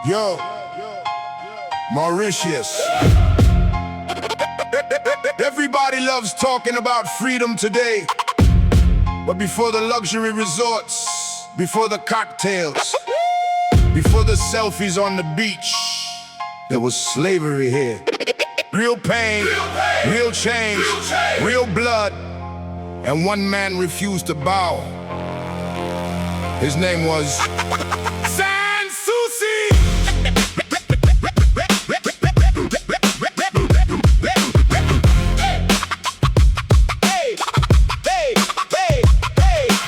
Yo, Mauritius. Everybody loves talking about freedom today. But before the luxury resorts, before the cocktails, before the selfies on the beach, there was slavery here. Real pain, real change, real blood. And one man refused to bow. His name was Sans Souci.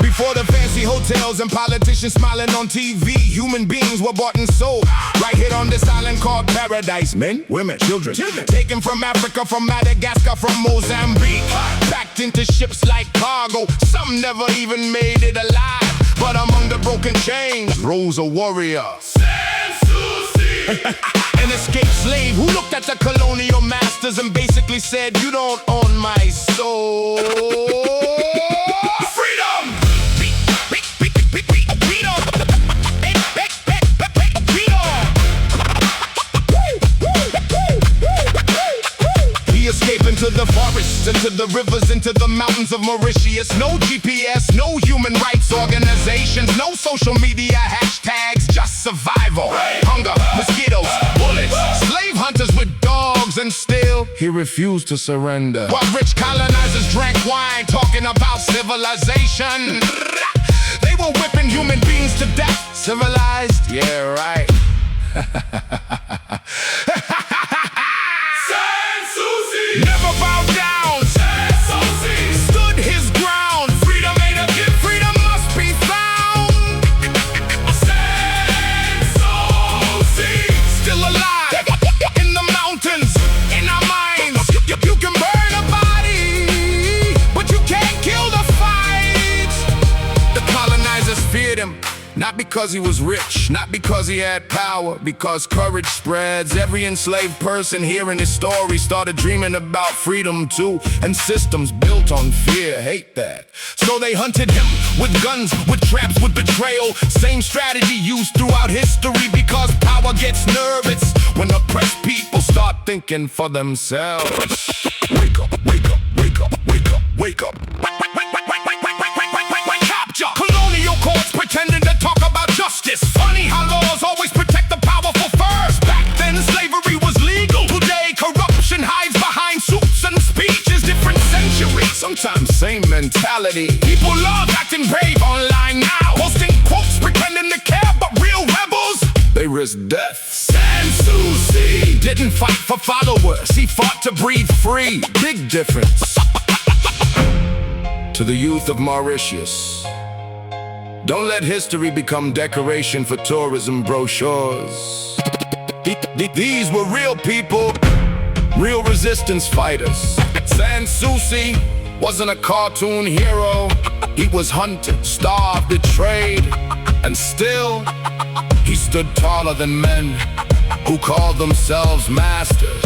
Before the fancy hotels and politicians smiling on TV, human beings were bought and sold right here on this island called paradise. Men, women, children, taken from Africa, from Madagascar, from Mozambique, packed into ships like cargo. Some never even made it alive, but among the broken chains rose a warrior, Sans Souci. An escaped slave who looked at the colonial masters and basically said, "You don't own my soul." Into the forests, into the rivers, into the mountains of Mauritius. No GPS, no human rights organizations, no social media hashtags, just survival. Hunger, mosquitoes, bullets, slave hunters with dogs, and still he refused to surrender. While rich colonizers drank wine, talking about civilization, they were whipping human beings to death. Civilized? Yeah, right. Never bowed down, Sans Souci stood his ground. Freedom ain't a gift, freedom must be found. Sans Souci still alive in the mountains, in our minds. You can burn a body, but you can't kill the fight. The colonizers feared him, not because he was rich, not because he had power, because courage spreads. Every enslaved person hearing his story started dreaming about freedom too, and systems built on fear hate that. So they hunted him with guns, with traps, with betrayal. Same strategy used throughout history, because power gets nervous when oppressed people start thinking for themselves. Wake up, wake up, wake up, wake up, wake up. Colonial courts pretending to talk about justice. Funny how laws always protect the powerful first. Back then slavery was legal. Today corruption hides behind suits and speeches. Different century, sometimes same mentality. People love acting brave online now, posting quotes pretending to care, but real rebels, they risk death. Sans Souci didn't fight for followers, he fought to breathe free. Big difference. To the youth of Mauritius, don't let history become decoration for tourism brochures. These were real people, real resistance fighters. Sans Souci wasn't a cartoon hero. He was hunted, starved, betrayed, and still he stood taller than men who called themselves masters.